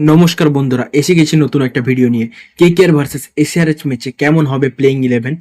নমস্কার বন্ধুরা, এসে গেছি নতুন একটা ভিডিও নিয়ে। কেকেআর ভার্সেস এসআরএচ ম্যাচে কেমন হবে প্লেইং 11,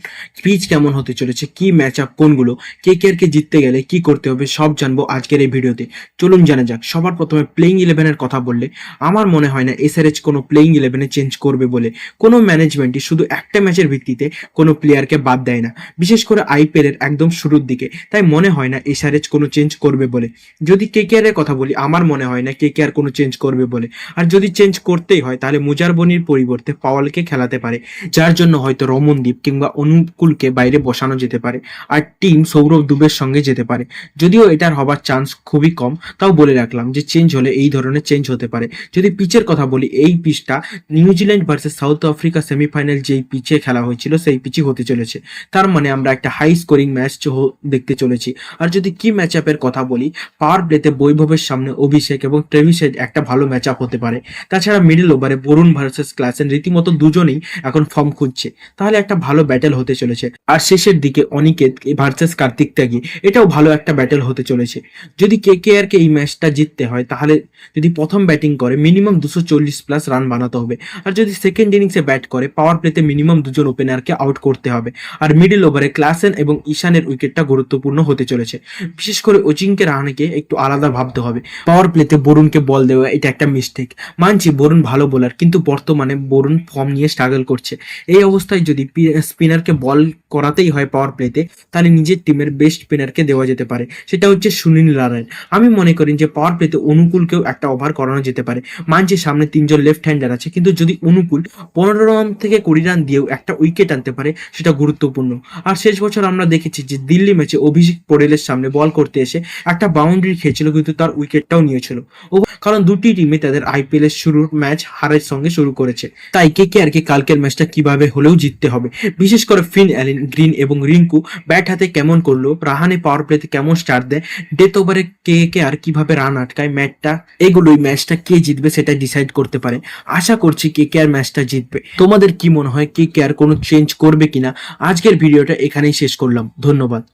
পিচ কেমন হতে চলেছে, কি ম্যাচ আপ কোনগুলো, কেকেআর কে জিততে গেলে কি করতে হবে সব জানবো আজকের এই ভিডিওতে। চলুন জানা যাক। সবার প্রথমে প্লেইং 11-এর কথা বললে আমার মনে হয় না এসআরএচ কোনো প্লেইং 11-এ চেঞ্জ করবে বলে। কোনো ম্যানেজমেন্টই শুধু একটা ম্যাচের ভিত্তিতে কোনো প্লেয়ারকে বাদ দেয় না, বিশেষ করে আইপিএল এর একদম শুরুর দিকে। তাই মনে হয় না এসআরএচ কোনো চেঞ্জ করবে বলে। যদি কেকেআর এর কথা বলি, আমার মনে হয় না কেকেআর কোনো চেঞ্জ করবে বলে। আর যদি চেঞ্জ করতেই হয় তাহলে মুজারবনির পরিবর্তে পাওয়ালকে খেলাতে পারে, যার জন্য হয়তো রমনদীপ কিংবা অনুকূলকে বাইরে বসানো যেতে পারে, আর টিম সৌরভ দুবের সঙ্গে যেতে পারে। যদিও এটার হবার চান্স খুবই কম, তাও বলে রাখলাম যে চেঞ্জ হলে এই ধরনের চেঞ্জ হতে পারে। যদি পিচের কথা বলি, এই পিচটা New Zealand versus South Africa semifinal যেই পিচে খেলা হয়েছিল সেই পিচই হতে চলেছে। তার মানে আমরা একটা হাই স্কোরিং ম্যাচ দেখতে চলেছি। আর যদি কি ম্যাচ আপের কথা বলি, পাওয়ার প্লেতে বৈভবের সামনে অভিষেক এবং ট্রেভিসের একটা ভালো ম্যাচ আপ হতে পারে। তাছাড়া মিডল ওভারে বরুণ ভার্সেস ক্লাসেন রীতিমতো দুজনেই এখন ফর্ম খুঁজছে, তাহলে একটা ভালো ব্যাটেল হতে চলেছে। আর শেষের দিকে অনিকেত ভার্সেস কার্তিক ত্যাগী, এটাও ভালো একটা ব্যাটেল হতে চলেছে। যদি কেকেআর কে এই ম্যাচটা জিততে হয় তাহলে যদি প্রথম ব্যাটিং করে মিনিমাম 240+ রান বানাতে হবে। আর যদি সেকেন্ড ইনিংসে ব্যাট করে পাওয়ার প্লেতে মিনিমাম দুজন ওপেনারকে আউট করতে হবে। আর মিডল ওভারে ক্লাসেন এবং ঈশানের উইকেটটা গুরুত্বপূর্ণ হতে চলেছে। বিশেষ করে অজিঙ্ক্য রাহানেকে একটু আলাদা ভাবতে হবে। পাওয়ার প্লেতে বরুণকে বল দেওয়া এটা একটা মিস্টেক। মানছি বরুণ ভালো বোলার, কিন্তু বর্তমানে বরুণ ফর্ম নিয়ে স্ট্রাগল করছে। এই অবস্থায় যদি স্পিনারকে বল করাতেই হয় পাওয়ার প্লেতে, তাহলে নিজের টিমের বেস্ট স্পিনারকে দেওয়া যেতে পারে, সেটা হচ্ছে সুনীল নারায়ণ। আমি মনে করি যে পাওয়ার প্লেতে অনুকূলকেও একটা ওভার করানো যেতে পারে। মানছি সামনে তিনজন লেফট হ্যান্ডার আছে, কিন্তু যদি অনুকূল 15 রান থেকে 20 রান দিয়েও একটা উইকেট আনতে পারে, সেটা গুরুত্বপূর্ণ। আর শেষ বছর আমরা দেখেছি যে দিল্লি ম্যাচে অভিষেক পটেলের সামনে বল করতে এসে একটা বাউন্ডারি খেয়েছিল, কিন্তু তার উইকেটটাও নিয়েছিল। কারণ দুটি টিমে তাদের আইপিএল এর শুরুর ম্যাচ হারের সঙ্গে শুরু করেছে। তাই কেকেআর কে কালকের ম্যাচটা কিভাবে হলেও জিততে হবে। বিশেষ করে ফিন অ্যালেন, গ্রিন এবং রিঙ্কু ব্যাট হাতে কেমন করলো, রাহানে পাওয়ার প্লেতে কেমন স্টার্ট দেয়, ডেথ ওভারে কেকেআর কিভাবে রান আটকায়, এগুলোই ম্যাচটা কে জিতবে সেটা ডিসাইড করতে পারে। আশা করছি কেকেআর ম্যাচটা জিতবে। তোমাদের কি মনে হয় কেকেআর কোনো চেঞ্জ করবে কিনা? আজকের ভিডিওটা এখানেই শেষ করলাম। ধন্যবাদ।